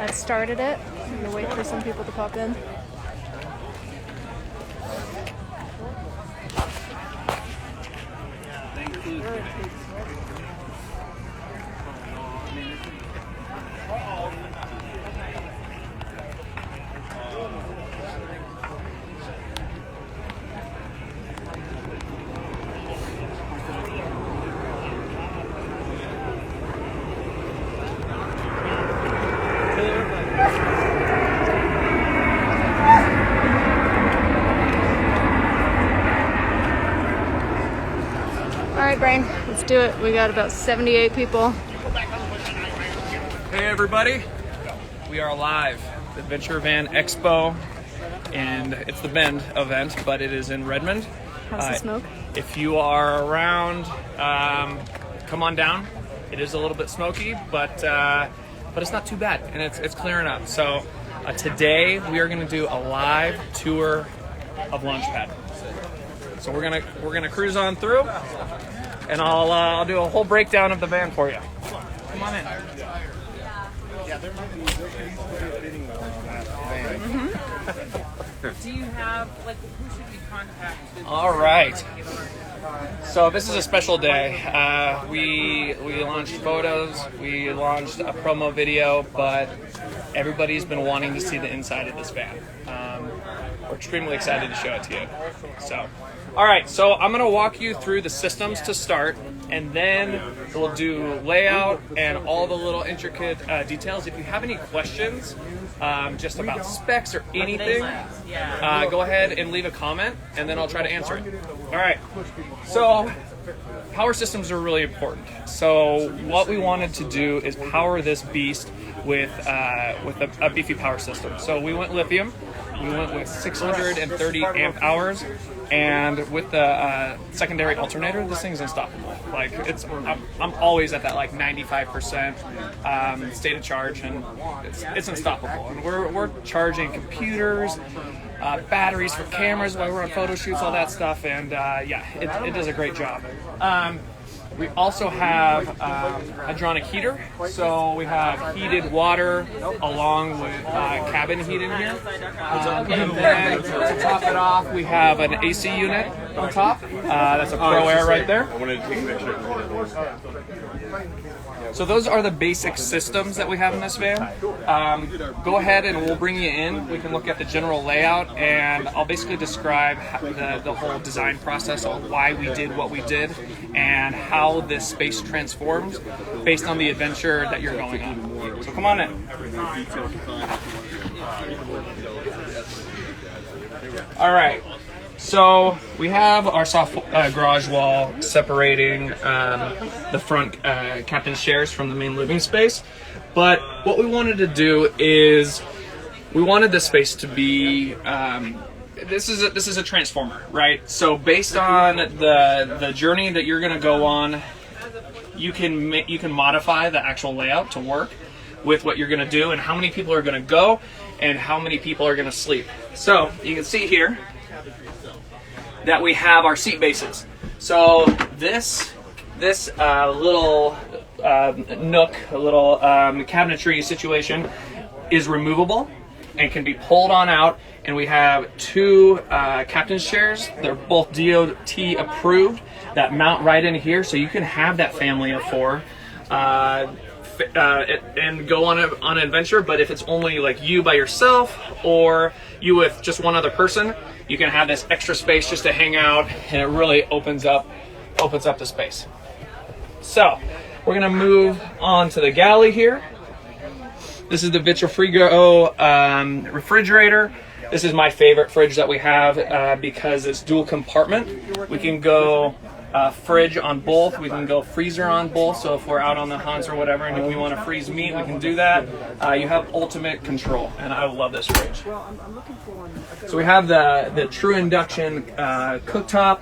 that started it. I'm gonna wait for some people to pop in. Alright, Brain, let's do it. We got about 78 people. Hey everybody, we are live at the Adventure Van Expo, and it's the Bend event, but it is in Redmond. How's the smoke? If you are around, come on down. It is a little bit smoky, but it's not too bad, and it's clearing up. So today we are going to do a live tour of Launchpad. So we're gonna cruise on through, and I'll do a whole breakdown of the van for you. Come on in. Do you have, like, who should we contact? All right. So this is a special day. We launched photos, we launched a promo video, but everybody's been wanting to see the inside of this van. We're extremely excited to show it to you. So, all right. So I'm gonna walk you through the systems to start, and then we'll do layout and all the little intricate details. If you have any questions, just about specs or anything, go ahead and leave a comment, and then I'll try to answer it. All right. So power systems are really important. So what we wanted to do is power this beast with a beefy power system. So we went lithium. We went with 630 amp hours, and with the secondary alternator, this thing's unstoppable. Like I'm always at that like 95% state of charge, and it's unstoppable. And we're charging computers, batteries for cameras while we're on photo shoots, all that stuff, and it does a great job. We also have hydronic heater, so we have heated water along with cabin heat in here. And then to top it off, we have an AC unit on top. That's a Pro Air right there. So those are the basic systems that we have in this van. Go ahead and we'll bring you in. We can look at the general layout, and I'll basically describe the whole design process of why we did what we did and how this space transforms based on the adventure that you're going on. So come on in. All right. So we have our soft garage wall separating the front captain's chairs from the main living space. But what we wanted to do is we wanted the space to be this is a transformer, right? So based on the journey that you're going to go on, you can modify the actual layout to work with what you're going to do and how many people are going to go and how many people are going to sleep. So you can see here that we have our seat bases. So this little nook, a little cabinetry situation is removable and can be pulled on out. And we have two captain's chairs. They're both DOT approved that mount right in here, so you can have that family of four and go on an adventure. But if it's only like you by yourself or you with just one other person, you can have this extra space just to hang out, and it really opens up the space. So we're gonna move on to the galley here. This is the Vitrofrigo refrigerator. This is my favorite fridge that we have because it's dual compartment. We can go fridge on both. We can go freezer on both. So if we're out on the hunts or whatever and we want to freeze meat, we can do that. You have ultimate control, and I love this fridge. So we have the true induction cooktop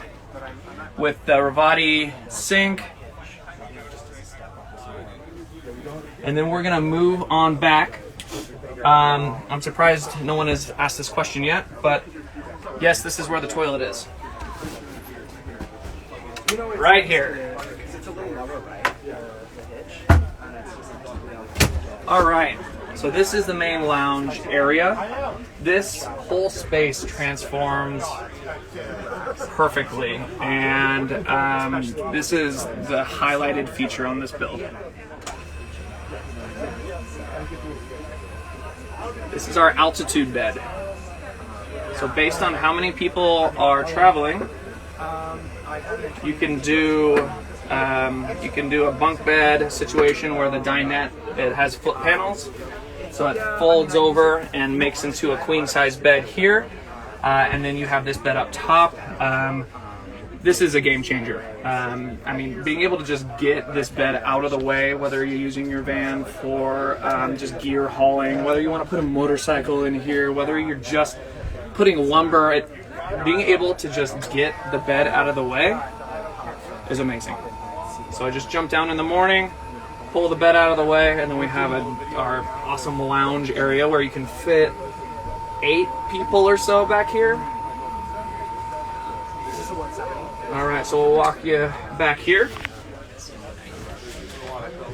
with the Ravati sink. And then we're gonna move on back. I'm surprised no one has asked this question yet, but yes, this is where the toilet is. Right here. All right, so this is the main lounge area. This whole space transforms perfectly, and this is the highlighted feature on this build. This is our altitude bed. So based on how many people are traveling, you can do a bunk bed situation where the dinette, it has foot panels, so it folds over and makes into a queen size bed here, and then you have this bed up top. This is a game changer. I mean, being able to just get this bed out of the way, whether you're using your van for just gear hauling, whether you want to put a motorcycle in here, whether you're just putting lumber, being able to just get the bed out of the way is amazing. So I just jump down in the morning, pull the bed out of the way, and then we have our awesome lounge area where you can fit 8 people or so back here. All right, so we'll walk you back here.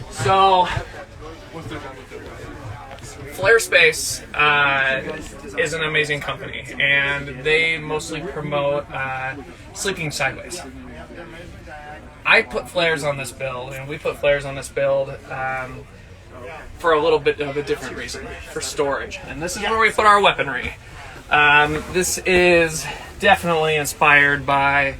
So, Flare Space is an amazing company, and they mostly promote sleeping sideways. I put flares on this build, and we put flares on this build for a little bit of a different reason, for storage. And this is where we put our weaponry. This is definitely inspired by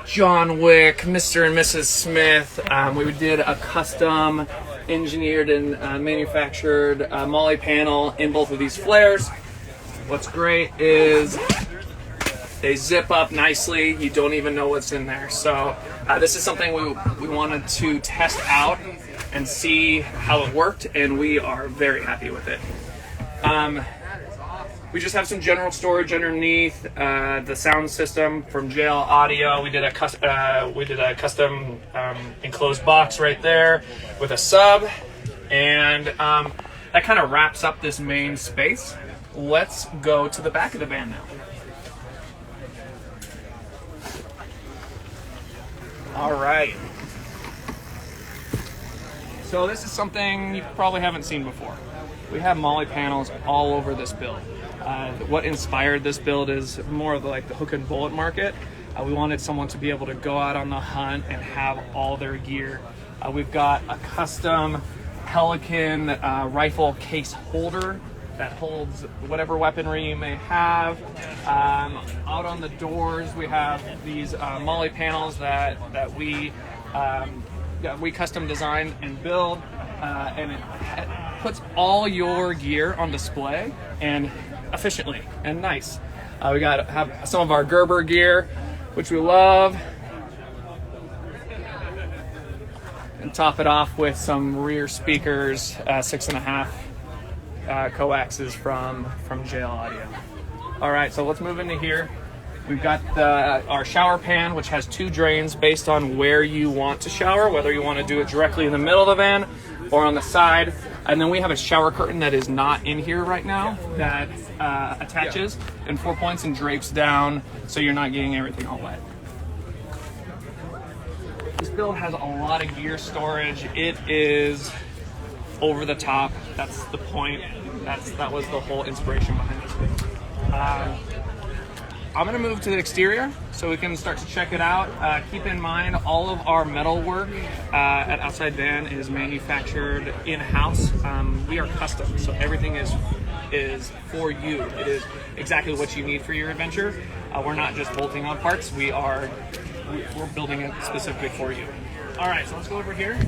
John Wick, Mr. and Mrs. Smith. We did a custom engineered and manufactured molly panel in both of these flares. What's great is they zip up nicely. You don't even know what's in there. So this is something we wanted to test out and see how it worked, and we are very happy with it. We just have some general storage underneath. The sound system from JL Audio. We did a custom enclosed box right there with a sub, and that kind of wraps up this main space. Let's go to the back of the van now. All right. So this is something you probably haven't seen before. We have molly panels all over this build. What inspired this build is more of like the hook and bullet market. We wanted someone to be able to go out on the hunt and have all their gear. We've got a custom Pelican rifle case holder that holds whatever weaponry you may have. Out on the doors, we have these molly panels that we custom design and build, and it puts all your gear on display and efficiently and nice. We have some of our Gerber gear, which we love, and top it off with some rear speakers, 6.5 coaxes from JL Audio. All right, so let's move into here. We've got our shower pan, which has 2 drains based on where you want to shower, whether you want to do it directly in the middle of the van or on the side. And then we have a shower curtain that is not in here right now that attaches in 4 points and drapes down so you're not getting everything all wet. This build has a lot of gear storage. It is over the top. That's the point. That was the whole inspiration behind this build. I'm going to move to the exterior so we can start to check it out. Keep in mind, all of our metal work at Outside Van is manufactured in-house. We are custom, so everything is for you. It is exactly what you need for your adventure. We're not just bolting on parts. We're building it specifically for you. All right, so let's go over here.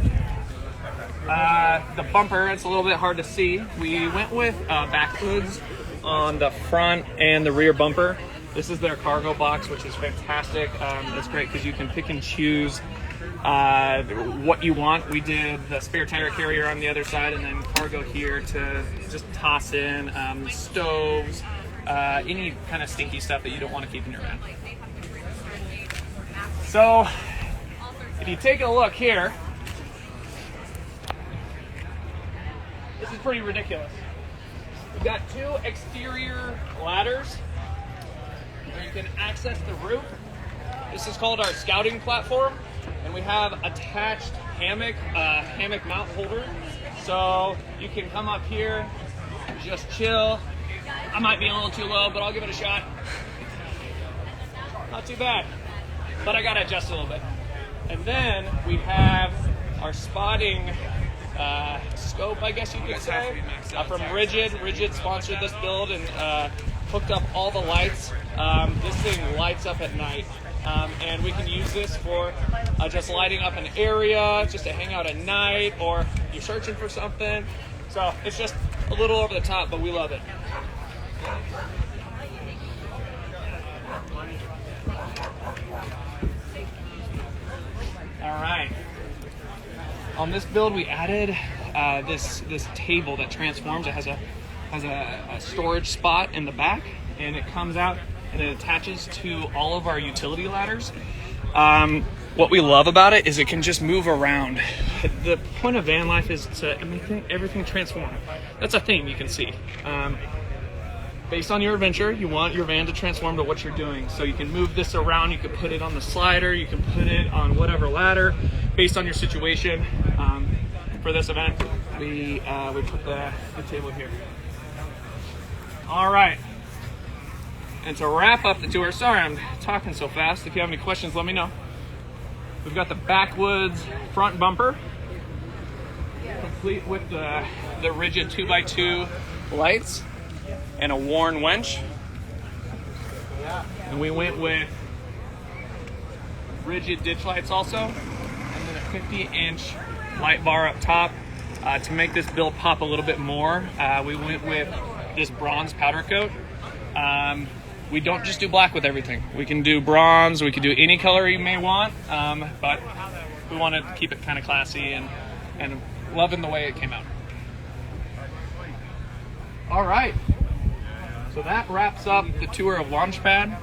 The bumper, it's a little bit hard to see. We went with back hoods on the front and the rear bumper. This is their cargo box, which is fantastic. It's great because you can pick and choose what you want. We did the spare tire carrier on the other side and then cargo here to just toss in stoves, any kind of stinky stuff that you don't want to keep in your van. So if you take a look here, this is pretty ridiculous. We've got 2 exterior ladders where you can access the roof. This is called our scouting platform, and we have attached hammock mount holder. So you can come up here, just chill. I might be a little too low, but I'll give it a shot. Not too bad, but I gotta adjust a little bit. And then we have our spotting scope, I guess you could say, from Rigid. Rigid sponsored this build and hooked up all the lights. This thing lights up at night. And we can use this for just lighting up an area, just to hang out at night, or you're searching for something. So it's just a little over the top, but we love it. All right. On this build, we added this table that transforms. It has a storage spot in the back, and it comes out and it attaches to all of our utility ladders. What we love about it is it can just move around. The point of van life is to everything transform. That's a theme you can see. Based on your adventure, you want your van to transform to what you're doing. So you can move this around, you can put it on the slider, you can put it on whatever ladder, based on your situation. For this event, we put the table here. All right. And to wrap up the tour, sorry I'm talking so fast. If you have any questions, let me know. We've got the backwoods front bumper, complete with the Rigid 2x2 lights and a worn winch. And we went with Rigid ditch lights also, and then a 50-inch light bar up top. To make this build pop a little bit more, we went with this bronze powder coat. We don't just do black with everything. We can do bronze, we can do any color you may want, but we want to keep it kind of classy and loving the way it came out. All right, so that wraps up the tour of Launchpad.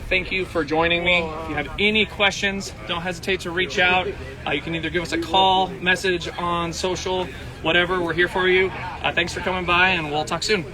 Thank you for joining me. If you have any questions, don't hesitate to reach out. You can either give us a call, message on social, whatever. We're here for you. Thanks for coming by, and we'll talk soon.